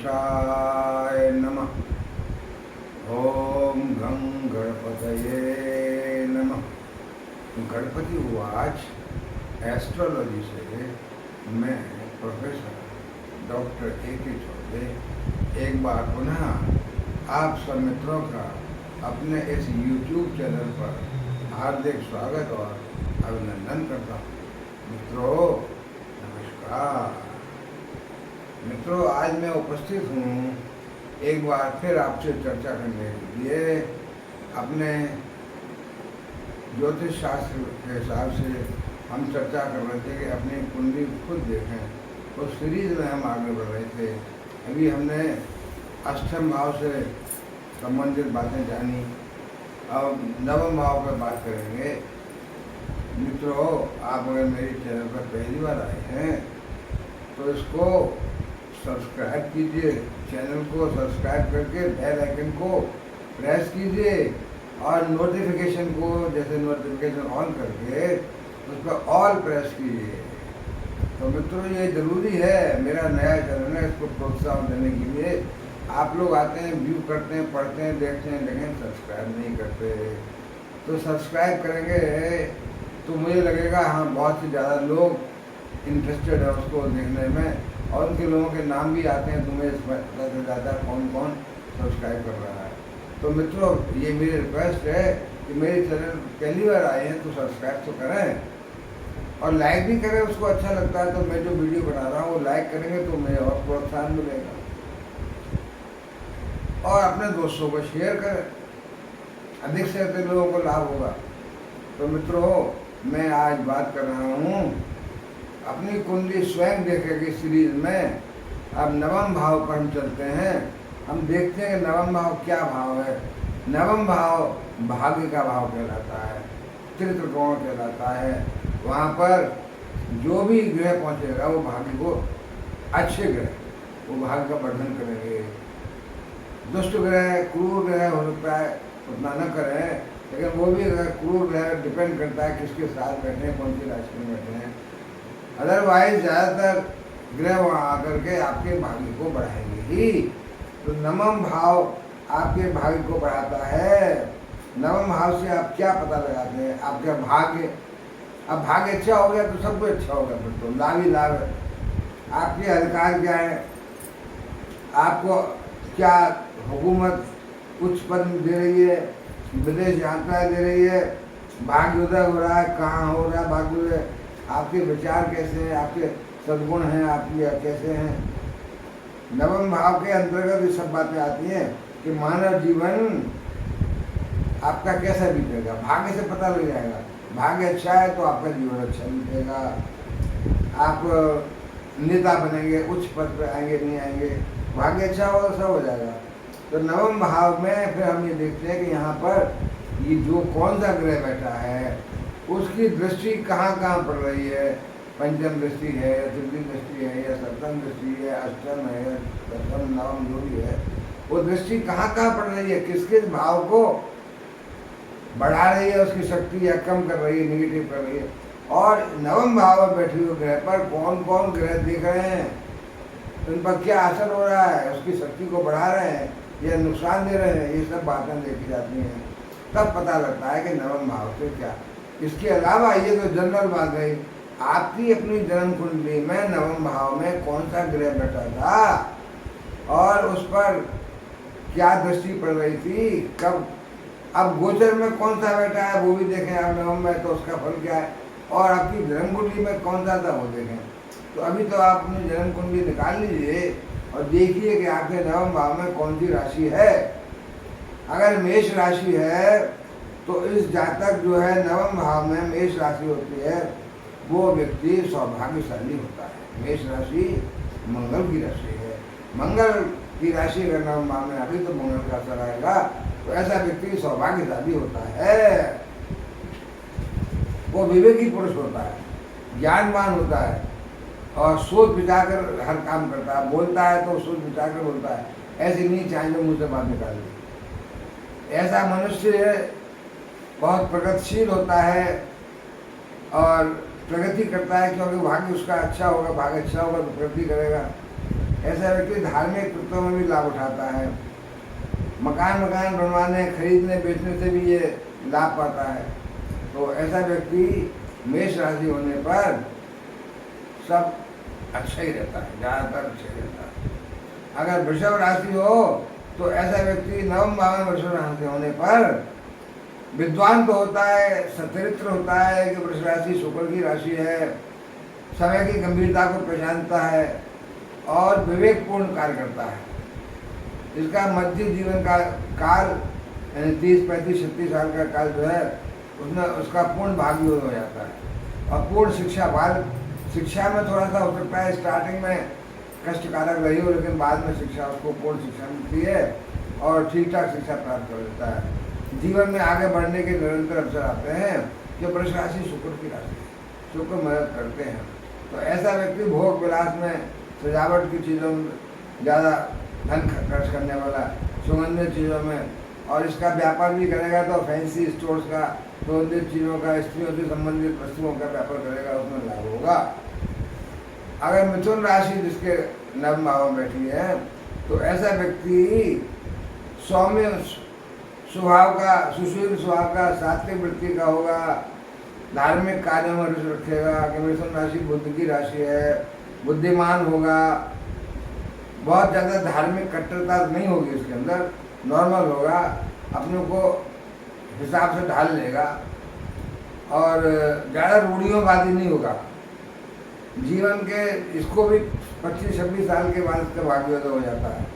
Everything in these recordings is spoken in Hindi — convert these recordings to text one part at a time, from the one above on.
गणेशाय नमः। ओम गं गणपतये नमः। गणपति उवाच। एस्ट्रोलॉजी से मैं प्रोफेसर डॉक्टर A.K. चौबे एक बार पुनः आप सब मित्रों का अपने इस YouTube चैनल पर हार्दिक स्वागत और अभिनंदन करता हूँ। मित्रों नमस्कार। मित्रों, आज मैं उपस्थित हूँ एक बार फिर आपसे चर्चा करने के लिए। अपने ज्योतिष शास्त्र के हिसाब से हम चर्चा कर रहे थे कि अपनी कुंडली खुद देखें। उस सीरीज में हम आगे बढ़ रहे थे। अभी हमने अष्टम भाव से संबंधित बातें जानी। अब नवम भाव पर बात करेंगे। मित्रों, आप अगर मेरे चैनल पर पहली बार आए हैं तो इसको सब्सक्राइब कीजिए। चैनल को सब्सक्राइब करके बेल आइकन को प्रेस कीजिए और नोटिफिकेशन को जैसे नोटिफिकेशन ऑन करके उस पर ऑल प्रेस कीजिए। तो मित्रों, ये ज़रूरी है। मेरा नया चैनल है, इसको प्रोत्साहन देने के लिए आप लोग आते हैं, व्यू करते हैं, पढ़ते हैं, देखते हैं, लेकिन सब्सक्राइब नहीं करते। तो सब्सक्राइब करेंगे तो मुझे लगेगा हाँ बहुत ही ज़्यादा लोग इंटरेस्टेड है उसको देखने में, और उनके लोगों के नाम भी आते हैं। तुम्हें इसमें पता चल जाता है कौन कौन सब्सक्राइब कर रहा है। तो मित्रों, ये मेरी रिक्वेस्ट है कि मेरे चैनल पहली बार आए हैं तो सब्सक्राइब तो करें और लाइक भी करें। उसको अच्छा लगता है तो मैं जो वीडियो बना रहा हूँ वो लाइक करेंगे तो मुझे और प्रोत्साहन मिलेगा। और अपने दोस्तों को शेयर करें, अधिक से अधिक लोगों को लाभ होगा। तो मित्रों, मैं आज बात कर रहा हूँ अपनी कुंडली स्वयं देखेगी सीरीज में। अब नवम भाव पर हम चलते हैं। हम देखते हैं कि नवम भाव क्या भाव है। नवम भाव भाग्य का भाव कहलाता है, त्रिकोण कहलाता है। वहाँ पर जो भी ग्रह पहुँचेगा वो भाग्य को, अच्छे ग्रह वो भाग्य का वर्धन करेंगे। दुष्ट ग्रह, क्रूर ग्रह हो सकता है उतना न करें, लेकिन वो भी अगर क्रूर ग्रह डिपेंड करता है किसके साथ बैठे हैं, कौन सी राशि में बैठे हैं। अदरवाइज ज़्यादातर ग्रह वहाँ आकर के आपके भाग्य को बढ़ाएंगे ही। तो नवम भाव आपके भाग्य को बढ़ाता है। नवम भाव से आप क्या पता लगाते हैं? आपका भाग्य, अब भाग्य अच्छा हो गया तो सब कुछ अच्छा होगा। फिर तो लाभ ही लाभ है। आपके अधिकार क्या है? आपको क्या हुकूमत उच्च पद दे रही है, विदेश यात्रा दे रही है, भाग्य उदय हो रहा है, कहाँ हो रहा है भाग्य उदय, आपके विचार कैसे हैं, आपके सद्गुण हैं, आपकी कैसे हैं। नवम भाव के अंतर्गत ये सब बातें आती हैं कि मानव जीवन आपका कैसा बीतेगा, भाग्य से पता लग जाएगा। भाग्य अच्छा है तो आपका जीवन अच्छा बीतेगा। आप नेता बनेंगे, उच्च पद पर आएंगे नहीं आएंगे, भाग्य अच्छा होगा तो सब हो जाएगा। तो नवम भाव में फिर हम ये देखते हैं कि यहाँ पर ये जो कौन सा ग्रह बैठा है उसकी दृष्टि कहाँ कहाँ पड़ रही है। पंचम दृष्टि है, तृतीय दृष्टि है, या सप्तम दृष्टि है, अष्टम है, दशम, नवम जो भी है, वो दृष्टि कहाँ कहाँ पड़ रही है, किस किस भाव को बढ़ा रही है, उसकी शक्ति या कम कर रही है, निगेटिव कर रही है। और नवम भाव में बैठे हुए ग्रह पर कौन कौन ग्रह दिख रहे हैं, उन पर क्या असर हो रहा है, उसकी शक्ति को बढ़ा रहे हैं या नुकसान दे रहे हैं, ये सब बातें देखी जाती हैं। तब पता लगता है कि नवम भाव से क्या। इसके अलावा ये तो जनरल बात है, आपकी अपनी जन्म कुंडली में नवम भाव में कौन सा ग्रह बैठा था और उस पर क्या दृष्टि पड़ रही थी, कब। अब गोचर में कौन सा बैठा है वो भी देखें आप नवम में, तो उसका फल क्या है। और आपकी जन्म कुंडली में कौन सा था वो देखें। तो अभी तो आप अपनी जन्म कुंडली निकाल लीजिए और देखिए कि आपके नवम भाव में कौन सी राशि है। अगर मेष राशि है तो इस जातक जो है नवम भाव में मेष राशि होती है, वो व्यक्ति सौभाग्यशाली होता है। मेष राशि मंगल की राशि है। मंगल की राशि अगर नवम भाव में अभी तो मंगल का असर आएगा तो ऐसा व्यक्ति सौभाग्यशाली होता है। वो विवेकी पुरुष होता है, ज्ञानवान होता है और सोच विचार कर हर काम करता है। बोलता है तो सोच विचार कर बोलता है, ऐसे नहीं चाहिए मुँह से बात निकाल दी। ऐसा मनुष्य बहुत प्रगतिशील होता है और प्रगति करता है, क्योंकि भाग्य उसका अच्छा होगा, भाग्य अच्छा होगा तो प्रगति करेगा। ऐसा व्यक्ति धार्मिक कृत्यों में भी लाभ उठाता है। मकान बनवाने, खरीदने, बेचने से भी ये लाभ पाता है। तो ऐसा व्यक्ति मेष राशि होने पर सब अच्छा ही रहता है, ज़्यादातर अच्छा ही रहता है। अगर वृषभ राशि हो तो ऐसा व्यक्ति नवम भाव में वृषभ राशि होने पर विद्वान तो होता है, सचरित्र होता है कि वृषभ राशि शुक्र की राशि है, समय की गंभीरता को पहचानता है और विवेकपूर्ण कार्य करता है। इसका मध्य जीवन का काल यानी 30, 35, 36 साल का काल जो है उसमें उसका पूर्ण भाग्य हो जाता है। और पूर्ण शिक्षा में थोड़ा सा हो सकता है, स्टार्टिंग में कष्टकारक रही हो, लेकिन बाद में शिक्षा उसको पूर्ण शिक्षा मिलती है और ठीक ठाक शिक्षा प्राप्त कर लेता है। जीवन में आगे बढ़ने के निरंतर अवसर आते हैं। जो वृष राशि शुक्र की राशि है, शुक्र मदद करते हैं। तो ऐसा व्यक्ति भोग विलास में, सजावट की चीज़ों में ज़्यादा धन खर्च करने वाला, सुगंधित चीज़ों में, और इसका व्यापार भी करेगा तो फैंसी स्टोर्स का, सुगंधित चीज़ों का, स्त्रियों से संबंधित वस्तुओं का व्यापार करेगा, उसमें लाभ होगा। अगर मिथुन राशि जिसके नवम भाव में बैठी है तो ऐसा व्यक्ति सौम्य स्वभाव का, सुशील स्वभाव का, सात्विक वृत्ति का होगा, धार्मिक कार्यों में रुचि रखेगा। कि मिथुन राशि बुद्ध की राशि है, बुद्धिमान होगा, बहुत ज़्यादा धार्मिक कट्टरता नहीं होगी इसके अंदर, नॉर्मल होगा, अपने को हिसाब से ढाल लेगा और ज़्यादा रूढ़ियोंवादी नहीं होगा। जीवन के इसको भी 25-26 साल के बाद इसका भाग्योदय हो जाता है।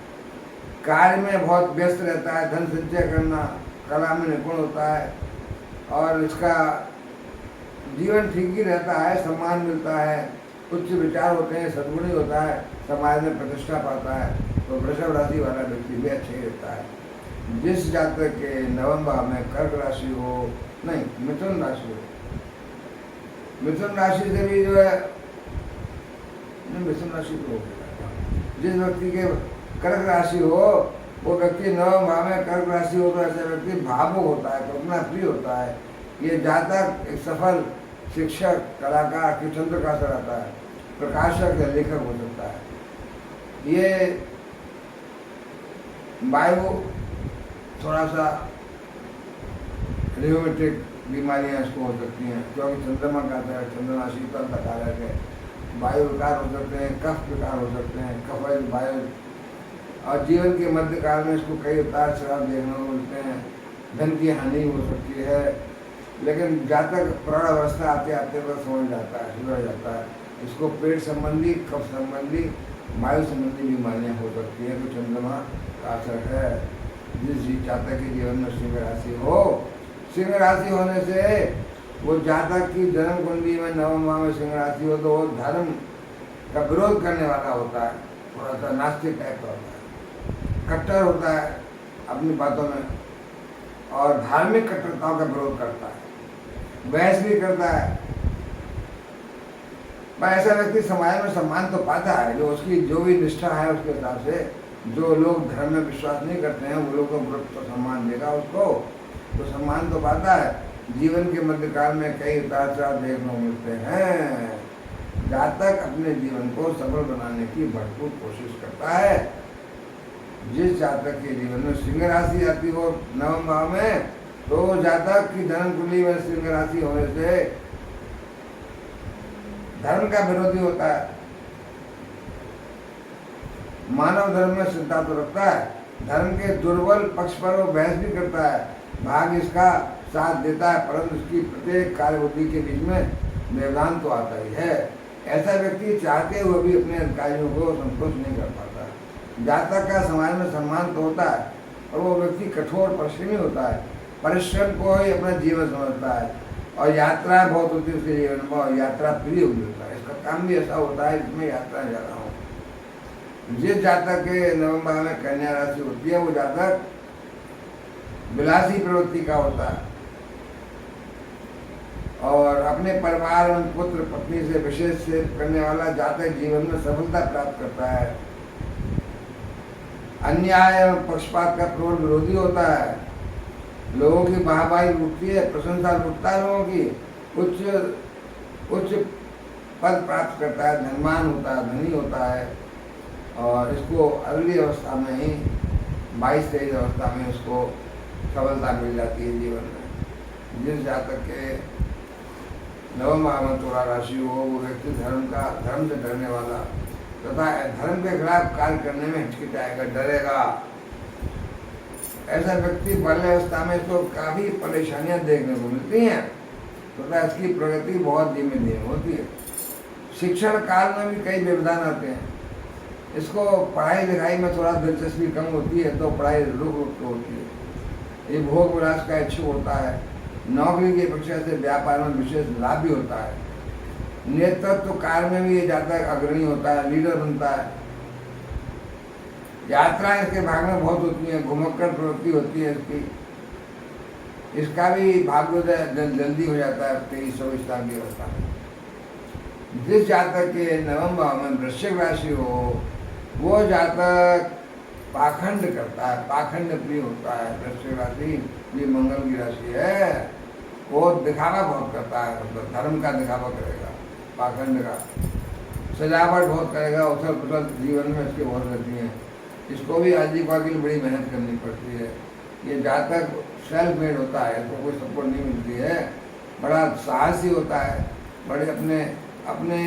कार्य में बहुत व्यस्त रहता है, धन संचय करना, कला में निपुण होता है और इसका जीवन ठीक ही रहता है, सम्मान मिलता है, उच्च विचार होते हैं, सद्गुणी होता है, समाज में प्रतिष्ठा पाता है। तो वृषभ राशि वाला व्यक्ति भी अच्छा ही रहता है। जिस जातक के नवम भाव में कर्क राशि हो, नहीं मिथुन राशि हो, मिथुन राशि से भी जो है, मिथुन राशि तो हो गया। जिस व्यक्ति के कर्क राशि हो वो व्यक्ति नवम भाव में कर्क राशि हो तो ऐसा व्यक्ति भावुक होता है, कल्पना प्रिय होता है। ये जातक एक सफल शिक्षक, कलाकार, कीर्तन का असर आता है, प्रकाशक या लेखक हो सकता है। ये वायु थोड़ा सा रियोमेटिक बीमारियां इसको हो सकती हैं, क्योंकि चंद्रमा का आता है, चंद्रमा शीतल का कारक है। वायु विकार हो सकते हैं, कफ विकार हो सकते हैं, कफ वायु। और जीवन के मध्य काल में इसको कई उतार चढ़ाव देखने को मिलते हैं, धन की हानि हो सकती है, लेकिन जातक प्रौढ़ावस्था आते आते बस हो जाता है, सुधर जाता है। इसको पेट संबंधी, कफ संबंधी, वायु संबंधी बीमारियाँ हो सकती हैं। तो चंद्रमा का असर है। जिस जातक के जीवन में सिंह राशि हो, सिंह राशि होने से वो जातक की जन्म कुंडली में नवम भाव में सिंह राशि हो तो वो धर्म का विरोध करने वाला होता है, थोड़ा सा नास्तिक टाइप का होता है, कट्टर होता है अपनी बातों में और धार्मिक कट्टरताओं का विरोध करता है, बहस भी करता है। पर ऐसा व्यक्ति समाज में सम्मान तो पाता है, जो उसकी जो भी निष्ठा है उसके हिसाब से। जो लोग धर्म में विश्वास नहीं करते हैं वो लोग तो सम्मान देगा उसको, तो सम्मान तो पाता है। जीवन के मध्यकाल में कई उतार चढ़ाव देखने को मिलते हैं। जातक अपने जीवन को सफल बनाने की भरपूर कोशिश करता है। जिस जातक के जीवन में सिंह राशि आती हो नवम भाव में, तो जातक की जन्म कुंडली में सिंह राशि होने से धर्म का विरोधी होता है, मानव धर्म में श्रद्धा तो रखता है, धर्म के दुर्बल पक्ष पर वो बहस भी करता है, भाग इसका साथ देता है, परंतु उसकी प्रत्येक कार्यबुद्धि के बीच में व्यवधान तो आता ही है। ऐसा व्यक्ति चाहते हुए भी अपने अधिकारियों को संतुष्ट नहीं कर पाता। जातक का समाज में सम्मान तो होता है और वो व्यक्ति कठोर परिश्रमी होता है, परिश्रम को ही अपना जीवन समझता है और यात्रा बहुत होती है उसके जीवन में, और यात्रा प्रिय होता है। इसका काम भी ऐसा होता है जिसमें यात्रा ज़्यादा हो। जिस जातक के नवम भाव में कन्या राशि होती है वो जातक विलासी प्रवृत्ति का होता है और अपने परिवार और पुत्र पत्नी से विशेष से करने वाला जातक जीवन में सफलता प्राप्त करता है। अन्याय एवं पक्षपात का प्रबल विरोधी होता है। लोगों की वाहवाही लूटती है, प्रशंसा लूटता है लोगों की, उच्च पद प्राप्त करता है, धनवान होता है, धनी होता है और इसको अगली अवस्था में ही 22-23 अवस्था में इसको सफलता मिल जाती है जीवन में। जिस जातक के नवम भाव में तुला राशि हो, वो व्यक्ति धर्म से डरने वाला तथा धर्म के खिलाफ कार्य करने में हिचकिचाएगा, डरेगा। ऐसा व्यक्ति बाल्यावस्था में इसको काफ़ी परेशानियां देखने को मिलती हैं तथा इसकी प्रगति बहुत धीमे धीमे होती है। शिक्षण काल में भी कई व्यवधान आते हैं। इसको पढ़ाई लिखाई में थोड़ा दिलचस्पी कम होती है तो पढ़ाई रुक रुक के होती है। ये भोग विलास का इच्छुक होता है। नौकरी की अपेक्षा से व्यापार में विशेष लाभ भी होता है। नेतृत्व कार्य में भी ये जातक अग्रणी होता है, लीडर बनता है। यात्राएं इसके भाग में बहुत होती हैं, घुमक्कड़ प्रवृत्ति होती है इसकी। इसका भी भाग्योदय जल्दी हो जाता है 23-24 साल की अवस्था में। जिस जातक के नवम भाव में वृश्चिक राशि हो, वो जातक पाखंड करता है, पाखंड प्रिय होता है। वृश्चिक राशि ये मंगल की राशि है। वो दिखावा बहुत करता है, मतलब धर्म का दिखावा करेगा, पाखंड का। सजावट बहुत करेगा, उथल पुथल जीवन में इसके बहुत रहती हैं। इसको भी आजीविका के लिए बड़ी मेहनत करनी पड़ती है। ये जातक सेल्फ मेड होता है, इसको कोई सपोर्ट नहीं मिलती है। बड़ा साहसी होता है, बड़े अपने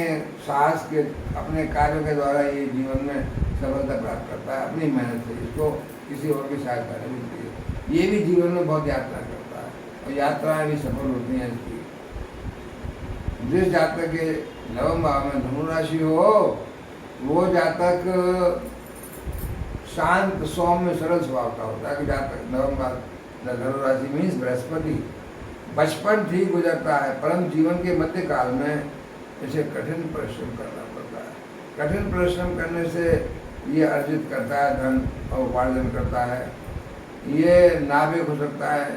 साहस के, अपने कार्यों के द्वारा ये जीवन में सफलता प्राप्त करता है अपनी मेहनत से। इसको किसी और की सहायता नहीं मिलती है। ये भी जीवन में बहुत यात्रा करता है और यात्राएं भी सफल होती हैं इसकी। जिस जातक के नवम भाव में धनु राशि हो, वो जातक शांत, सौम्य, सरल स्वभाव का होता है। कि जातक नवम भाव धनु राशि मीन्स बृहस्पति। बचपन ठीक हो जाता है, परंतु जीवन के मध्य काल में इसे कठिन परिश्रम करना पड़ता है। कठिन परिश्रम करने से ये अर्जित करता है धन और उपार्जन करता है। ये नाविक हो सकता है,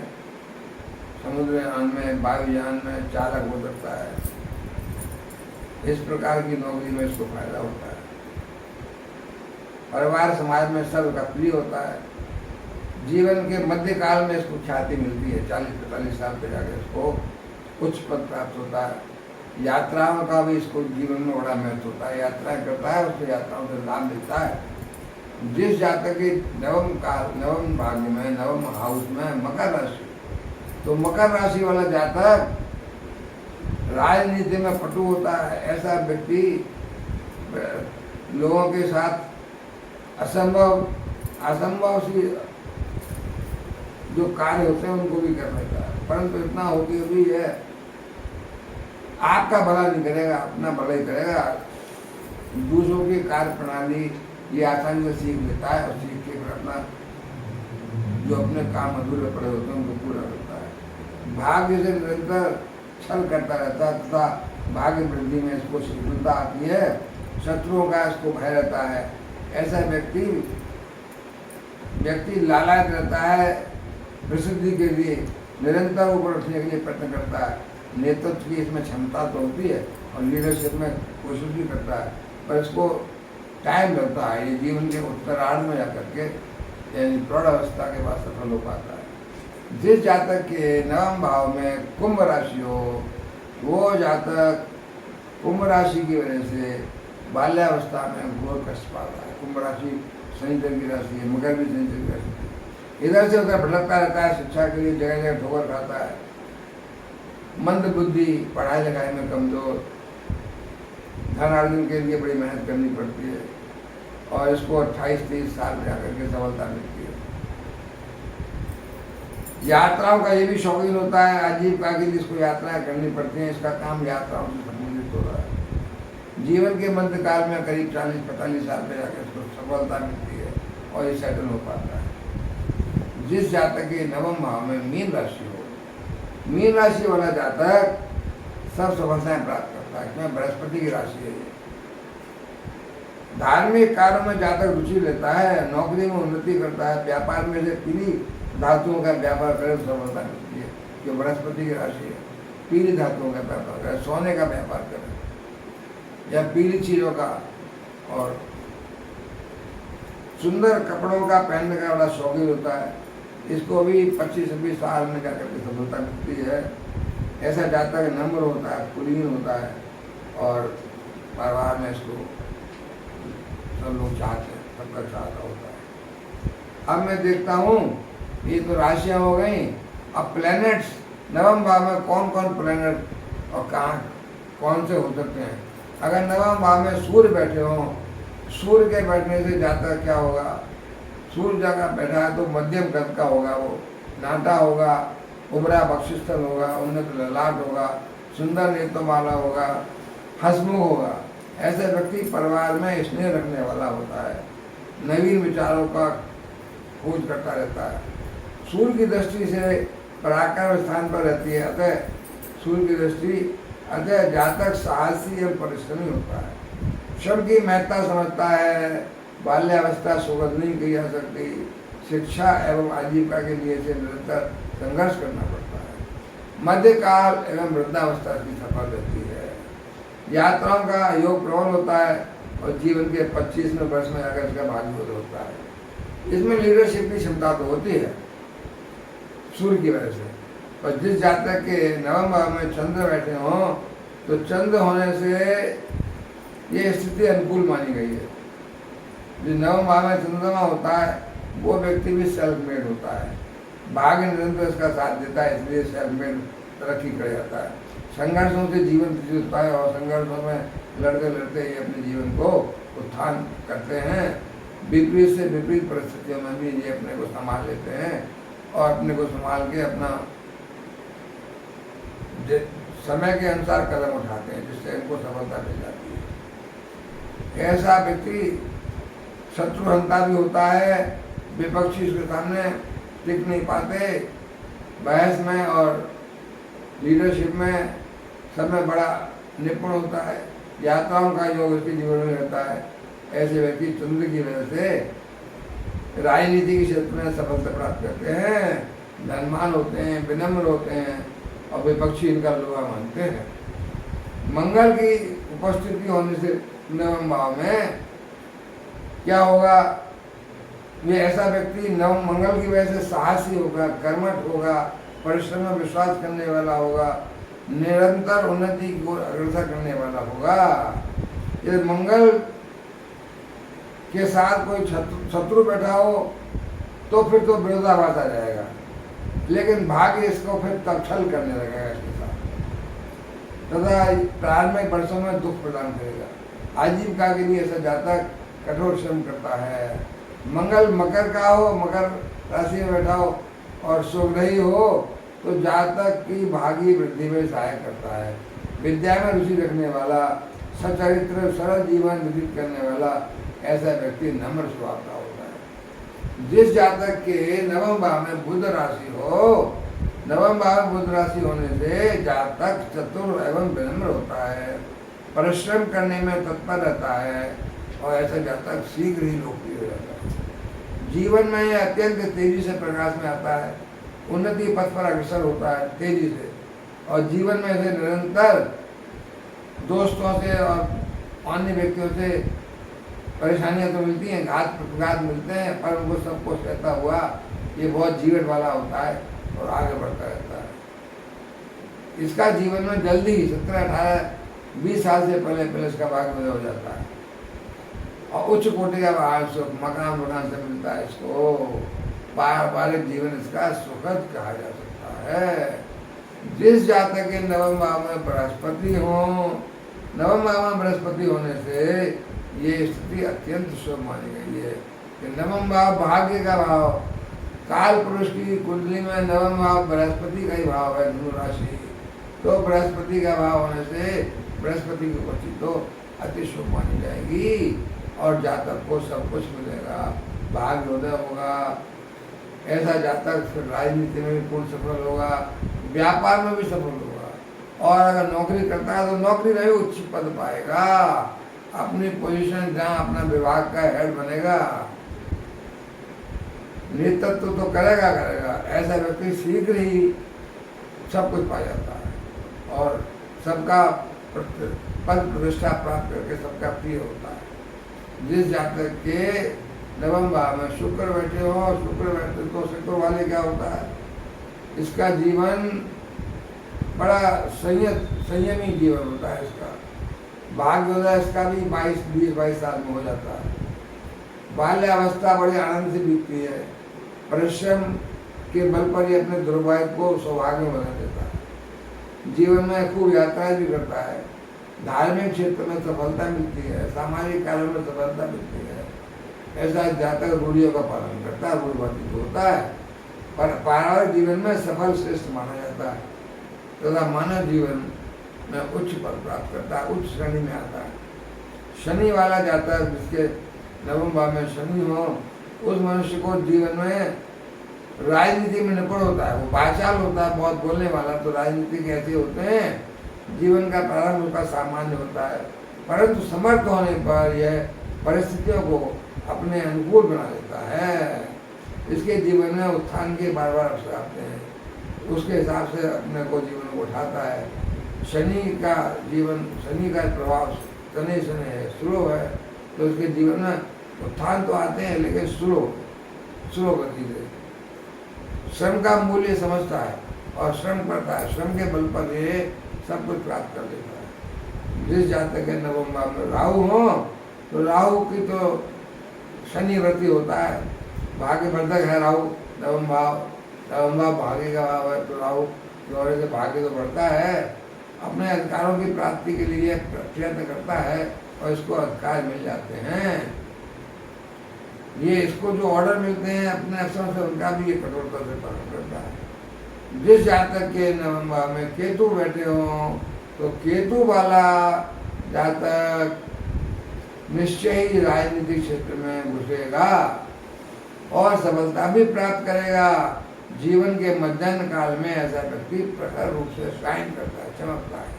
समुद्रयान में, वायुयान में चालक हो सकता है। इस प्रकार की नौकरी में इसको फायदा होता है। परिवार समाज में सबका प्रिय होता है। जीवन के मध्य काल में इसको ख्याति मिलती है। 40-45 साल पे जाकर इसको उच्च पद प्राप्त होता है। यात्राओं का भी इसको जीवन में बड़ा महत्व होता है। यात्राएं करता है, उसको यात्राओं से लाभ मिलता है। जिस जातक की नवम भाग्य में, नवम हाउस में मकर राशि, तो मकर राशि वाला जातक राजनीति में पटु होता है। ऐसा व्यक्ति लोगों के साथ असंभव सी जो कार्य होते हैं उनको भी कर लेता है, परंतु इतना होते हुए है आपका भला नहीं करेगा, अपना भला ही करेगा। दूसरों की कार्य प्रणाली ये आसानी से सीख लेता है और सीख के फिर अपना जो अपने काम अधूरे पड़े होते हैं उनको पूरा करता है। भाग्य से निरंतर छल करता रहता है तथा भाग्य वृद्धि में इसको सफलता आती है। शत्रुओं का इसको भय रहता है। ऐसा व्यक्ति लालायत रहता है, प्रसिद्धि के लिए निरंतर ऊपर उठने के लिए प्रयत्न करता है। नेतृत्व की इसमें क्षमता तो होती है और लीडरशिप में कोशिश भी करता है, पर इसको टाइम लगता है। ये जीवन के उत्तरार्ध में जाकर के यानी प्रौढ़ावस्था के बाद सफल हो पाता है। जिस जातक के नवम भाव में कुंभ राशि हो, वो जातक कुंभ राशि की वजह से बाल्यावस्था में घोर कष्ट पाता है। कुंभ राशि शनिदेव की राशि है, मगर भी शनिदेव की राशि है। इधर से उधर भटकता रहता है, शिक्षा के लिए जगह जगह ठोकर खाता है। मंद बुद्धि, पढ़ाई लिखाई में कमजोर, धनार्जन के लिए बड़ी मेहनत करनी पड़ती है और इसको 28-30 साल में जाकर के सफलता मिलती है। यात्राओं का ये भी शौकीन होता है। आजीविका के लिए इसको यात्राएं करनी पड़ती हैं। इसका काम यात्राओं से संबंधित हो रहा है। जीवन के मध्य काल में करीब 40-45 साल में जाकर इसको सफलता मिलती है और ये सेटल हो पाता है। जिस जातक के नवम भाव में मीन राशि हो, मीन राशि वाला जातक सब सफलताएं प्राप्त करता है। इसमें बृहस्पति की राशि है। धार्मिक कार्यों में जातक रुचि लेता है, नौकरी में उन्नति करता है, व्यापार में से पीली धातुओं का व्यापार करे तो सफलता मिलती है। जो बृहस्पति की राशि है, पीली धातुओं का व्यापार करे, सोने का व्यापार करे या पीली चीजों का, और सुंदर कपड़ों का पहनने का बड़ा शौकीन होता है। इसको भी 25-26 साल में जाकर के सफलता मिलती है। ऐसा जातक नम्र होता है, कुलीन होता है और परिवार में इसको सब लोग चाहते हैं, सबका चाहता होता है। अब मैं देखता हूँ ये तो राशियाँ हो गई, अब प्लैनेट्स नवम भाव में कौन कौन प्लैनेट और कहाँ कौन से हो सकते हैं। अगर नवम भाव में सूर्य बैठे हों, सूर्य के बैठने से जातक क्या होगा, सूर्य जगह बैठा है तो मध्यम कद का होगा, वो नाटा होगा, उभरा बक्षस्थल होगा, उन्नत ललाट होगा, सुंदर नेत्रमाला होगा, हंसमुख होगा। ऐसे व्यक्ति परिवार में स्नेह रखने वाला होता है, नवीन विचारों का खोज करता रहता है। सूर्य की दृष्टि से पराक्रम स्थान पर रहती है, अतः सूर्य की दृष्टि, अतः जातक साहसी एवं परिश्रमी होता है, श्रम की महत्ता समझता है, बाल्यावस्था सुगत नहीं की जा सकती, शिक्षा एवं आजीविका के लिए से निरंतर संघर्ष करना पड़ता है। मध्यकाल एवं वृद्धावस्था की सफल रहती है, यात्राओं का योग प्रबल होता है और जीवन के 25वें वर्ष में अगर इसका भाग्योदय होता है। इसमें लीडरशिप की क्षमता तो होती है सूर्य की वजह से, और जिस जातक के नवम भाव में चंद्र बैठे हों तो चंद्र होने से ये स्थिति अनुकूल मानी गई है। जो नवम भाव में चंद्रमा होता है वो व्यक्ति भी सेल्फ मेड होता है, भाग्य निरंतर इसका साथ देता है, इसलिए सेल्फ मेड तरक्की कर जाता है। संघर्षों से जीवन प्रतीत होता है और संघर्षों में लड़ते लड़ते ये अपने जीवन को उत्थान करते हैं। विपरीत से विपरीत परिस्थितियों में भी ये अपने को संभाल लेते हैं और अपने को संभाल के अपना समय के अनुसार कदम उठाते हैं, जिससे इनको सफलता मिल जाती है। ऐसा व्यक्ति शत्रुहंता भी होता है, विपक्षी उसके सामने टिक नहीं पाते, बहस में और लीडरशिप में सब में बड़ा निपुण होता है, यात्राओं का योग उसके जीवन में रहता है। ऐसे व्यक्ति चंद्र की वजह से राजनीति के क्षेत्र में सफलता प्राप्त करते हैं, धनवान होते हैं, विनम्र होते हैं और विपक्षी इनका लोहा मानते हैं। मंगल की उपस्थिति होने से नवम भाव में क्या होगा, ये ऐसा व्यक्ति नव मंगल की वजह से साहसी होगा, कर्मठ होगा, परिश्रम में विश्वास करने वाला होगा, निरंतर उन्नति को अग्रसर करने वाला होगा। यदि मंगल के साथ कोई शत्रु बैठा हो तो फिर तो विरोधाभास आ जाएगा, लेकिन भाग्य इसको फिर तब छल करने लगेगा इसके साथ, तथा प्रारंभिक वर्षों में दुख प्रदान करेगा। आजीविका के लिए ऐसा जातक कठोर श्रम करता है। मंगल मकर का हो, मकर राशि में बैठा हो और सुग्रही हो तो जातक की भागी वृद्धि में सहायक करता है। विद्या में रुचि रखने वाला, सचरित्र सरल जीवन व्यतीत करने वाला ऐसा व्यक्ति नम्र स्वभाव का होता है। जिस जातक के नवम भाव में बुध राशि हो, नवम भाव में बुध राशि होने से जातक चतुर एवं विनम्र होता है, परिश्रम करने में तत्पर रहता है और ऐसा जातक शीघ्र ही लोकप्रिय हो जाता है। जीवन में यह अत्यंत तेजी से प्रकाश में आता है, उन्नति पथ पर अग्रसर होता है तेजी से, और जीवन में ऐसे निरंतर दोस्तों से और अन्य व्यक्तियों से परेशानियां तो मिलती हैं, घात प्रतिघात मिलते हैं, पर उनको सबको सहता हुआ ये बहुत जीवन वाला होता है और आगे बढ़ता रहता है। इसका जीवन में जल्दी 17, 18, 20 साल से पहले इसका भाग्योदय हो जाता है और उच्च कोटि का मकान वकान से मिलता है इसको। पारिवारिक जीवन इसका सुखद कहा जा सकता है। जिस जातक के नवम भाव में बृहस्पति हो, नवम भाव में बृहस्पति होने से ये स्थिति अत्यंत शुभ मानी गई है कि नवम भाव भाग्य का भाव, काल पुरुष की कुंडली में नवम भाव बृहस्पति का ही भाव है, धनु राशि, तो बृहस्पति का भाव होने से बृहस्पति की उपस्थिति तो अति शुभ मानी जाएगी और जातक को सब कुछ मिलेगा, भाग्योदय होगा। ऐसा जातक फिर राजनीति में भी पूर्ण सफल होगा, व्यापार में भी सफल होगा, और अगर नौकरी करता है तो नौकरी में भी उच्च पद पाएगा, अपनी पोजीशन जहाँ अपना विभाग का हेड बनेगा, नेतृत्व तो करेगा। ऐसा व्यक्ति शीघ्र ही सब कुछ पा जाता है और सबका पद प्रतिष्ठा प्राप्त करके सबका प्रिय होता है। जिस जातक के नवम भाव में शुक्र बैठे हो, शुक्र बैठे तो शुक्र वाले क्या होता है, इसका जीवन बड़ा संयमी जीवन होता है। इसका भाग्योदय इसका भी 22 साल में हो जाता है, बाल्यावस्था बड़े आनंद से बीतती है। परिश्रम के बल पर ही अपने दुर्भाग्य को सौभाग्य में बदल देता है। जीवन में खूब यात्राएं भी करता है। धार्मिक क्षेत्र में सफलता मिलती है, सामाजिक कार्यों में सफलता मिलती है। ऐसा जातक रूढ़ियों का पालन करता है, रूढ़िवादी होता है, पर पारिवारिक जीवन में सफल श्रेष्ठ माना जाता है तथा मानव जीवन में उच्च पद प्राप्त करता है, उच्च श्रेणी में आता है। शनि वाला जातक जिसके नवम भाव में शनि हो, उस मनुष्य को जीवन में राजनीति में निपुण होता है। वो बाचाल होता है, बहुत बोलने वाला, तो राजनीतिक ऐसे होते हैं जीवन का प्रारंभ उसका सामान्य होता है, परंतु समर्थ होने पर यह परिस्थितियों को अपने अनुकूल बना लेता है। इसके जीवन में उत्थान के बार बार अवसर आते हैं, उसके हिसाब से अपने को जीवन को उठाता है। शनि का जीवन, शनि का प्रभाव शनि है, स्लो है, तो उसके जीवन में उत्थान तो आते हैं लेकिन स्लो गति से। श्रम का मूल्य समझता है और श्रम करता है, श्रम के बल पर ये सब कुछ प्राप्त कर लेता है। जिस जातक के नवम भाव में राहु हो, तो राहु की तो शनि व्रती होता है, भाग्यवर्धक है राहु। नवम भाव भाग्य का भाव है, तो राहु की से भाग्य तो बढ़ता है। अपने अधिकारों की प्राप्ति के लिए प्रयत्न करता है और इसको अधिकार मिल जाते हैं। ये इसको जो ऑर्डर मिलते हैं अपने अफसरों से, उनका भी ये कठोरता से पालन करता है। जिस जातक के नवम भाव में केतु बैठे हों, तो केतु वाला जातक निश्चय ही राजनीतिक क्षेत्र में घुसेगा और सफलता भी प्राप्त करेगा। जीवन के मध्याह्न काल में ऐसा व्यक्ति प्रखर रूप से शाइन करता है, चमकता है।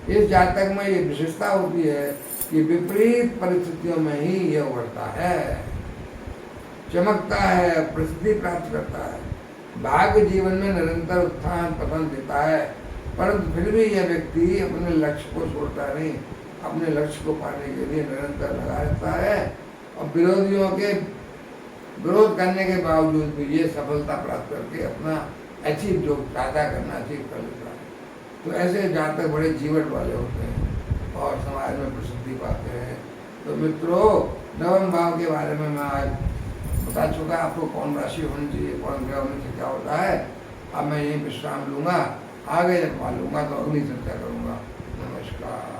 इस जातक में ये विशेषता होती है कि विपरीत परिस्थितियों में ही यह उभरता है, चमकता है, प्रसिद्धि प्राप्त करता है। भाग्य जीवन में निरंतर उत्थान पतन देता है, परंतु फिर भी यह व्यक्ति अपने लक्ष्य को छोड़ता नहीं, अपने लक्ष्य को पाने के लिए निरंतर लगा रहता है और विरोधियों के विरोध करने के बावजूद भी ये सफलता प्राप्त करके अपना अचीव जो चाहता करना अचीव कर लेता है। तो ऐसे जातक बड़े जीवन वाले होते हैं और समाज में प्रसिद्धि पाते हैं। तो मित्रों, नवम भाव के बारे में मैं आज बता चुका आपको, कौन राशि होनी चाहिए, कौन ग्रह होने से क्या होता है। अब मैं यही विश्राम लूँगा, आगे जब मालूंगा तो अगली चर्चा करूँगा। नमस्कार।